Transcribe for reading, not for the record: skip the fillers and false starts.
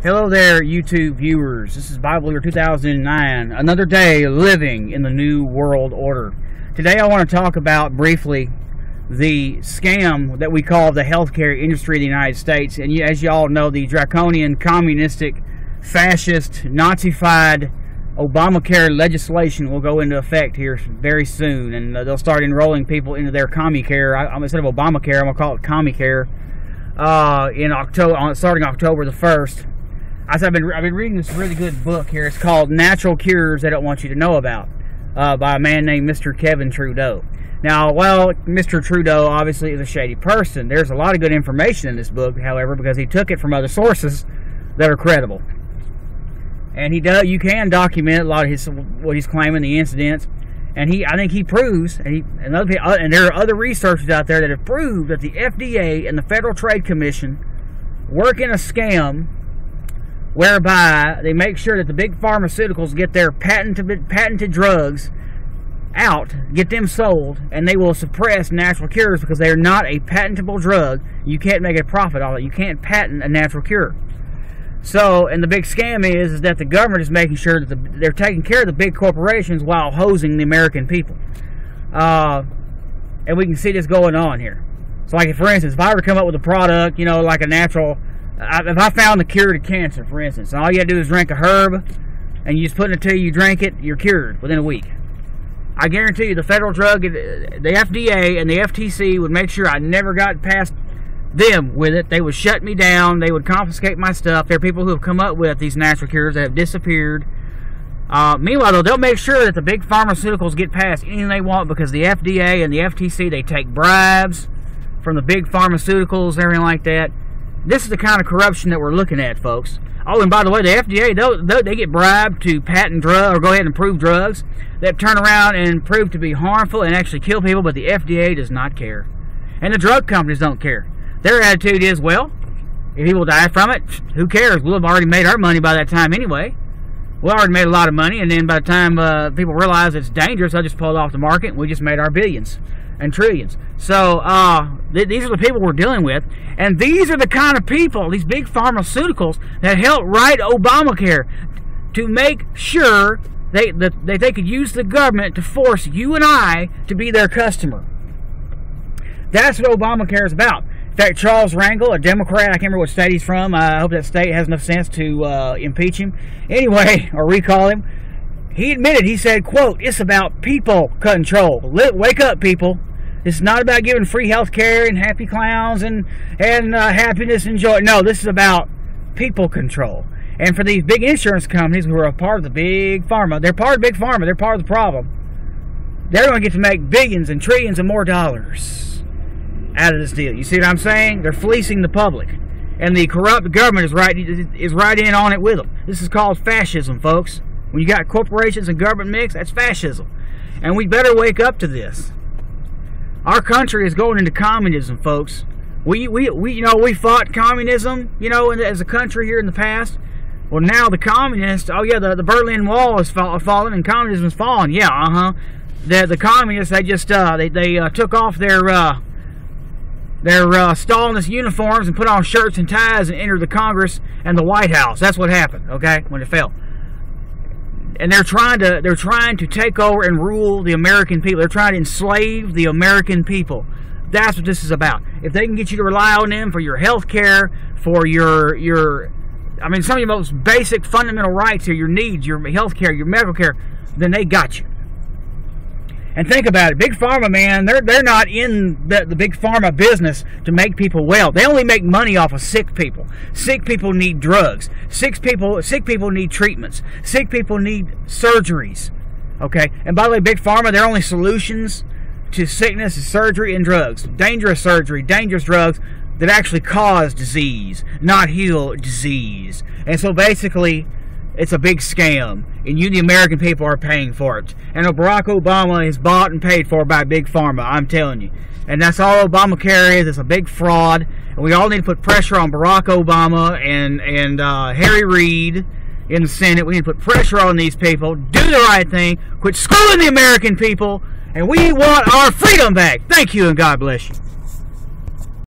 Hello there, YouTube viewers. This is Bible Year 2009, another day living in the New World Order. Today I want to talk about briefly the scam that we call the healthcare industry in the United States. And as you all know, the draconian, communistic, fascist, Nazified Obamacare legislation will go into effect here very soon, and they'll start enrolling people into their Commicare. Instead of Obamacare, I'm going to call it Commicare in October, starting October the 1st. I've been reading this really good book here. It's called Natural Cures They Don't Want You to Know About by a man named Mr. Kevin Trudeau. Now, well, Mr. Trudeau obviously is a shady person. There's a lot of good information in this book, however, because he took it from other sources that are credible. And you can document a lot of what he's claiming, the incidents. And I think he proves, and there are other researchers out there that have proved that the FDA and the Federal Trade Commission work in a scam whereby they make sure that the big pharmaceuticals get their patented drugs out, get them sold, and they will suppress natural cures because they are not a patentable drug. You can't make a profit on it. You can't patent a natural cure. So, and the big scam is that the government is making sure that they're taking care of the big corporations while hosing the American people. And we can see this going on here. So, like, for instance, if I were to come up with a product, like a natural... if I found the cure to cancer, for instance, and all you got to do is drink a herb, and you just put it in a tea, you drink it, you're cured within a week. I guarantee you the federal drug, the FDA and the FTC would make sure I never got past them with it. They would shut me down. They would confiscate my stuff. There are people who have come up with these natural cures that have disappeared. Meanwhile, though, they'll make sure that the big pharmaceuticals get past anything they want because the FDA and the FTC, they take bribes from the big pharmaceuticals, everything like that. This is the kind of corruption that we're looking at, folks. Oh, and by the way, the FDA, they get bribed to patent drugs or go ahead and approve drugs that turn around and prove to be harmful and actually kill people, but the FDA does not care. And the drug companies don't care. Their attitude is, well, if people die from it, who cares? We'll have already made our money by that time anyway. We already made a lot of money, and then by the time people realize it's dangerous, they'll just pull it off the market, and we just made our billions and trillions. So these are the people we're dealing with, and these are the kind of people, these big pharmaceuticals, that helped write Obamacare to make sure that they could use the government to force you and I to be their customer. That's what Obamacare is about. In fact, Charles Rangel, a Democrat, I can't remember what state he's from. I hope that state has enough sense to impeach him. Anyway, or recall him. He admitted, he said, quote, "It's about people control. Wake up, people. It's not about giving free health care and happy clowns and happiness and joy. No, this is about people control." And for these big insurance companies who are a part of the big pharma, they're part of big pharma, they're part of the problem. They're going to get to make billions and trillions and more dollars out of this deal. You see what I'm saying? They're fleecing the public. And the corrupt government is right in on it with them. This is called fascism, folks. When you got corporations and government mixed, that's fascism. And we better wake up to this. Our country is going into communism, folks. We fought communism, as a country here in the past. Well, now the communists, the Berlin Wall is fallen and communism is fallen. Yeah, The communists, they just they took off their Stalinist uniforms and put on shirts and ties and entered the Congress and the White House. That's what happened, okay, when it fell. And they're trying to take over and rule the American people. They're trying to enslave the American people. That's what this is about. If they can get you to rely on them for your health care, for some of your most basic fundamental rights, or your needs, your health care, your medical care, then they got you. And think about it, Big Pharma, man, they're not in the Big Pharma business to make people well. They only make money off of sick people. Sick people need drugs. Sick people need treatments. Sick people need surgeries. Okay? And by the way, Big Pharma, their only solutions to sickness is surgery and drugs. Dangerous surgery, dangerous drugs that actually cause disease, not heal disease. And so basically, it's a big scam, and you, the American people, are paying for it. And Barack Obama is bought and paid for by Big Pharma, I'm telling you. And that's all Obamacare is. It's a big fraud. And we all need to put pressure on Barack Obama and Harry Reid in the Senate. We need to put pressure on these people. Do the right thing. Quit screwing the American people. And we want our freedom back. Thank you, and God bless you.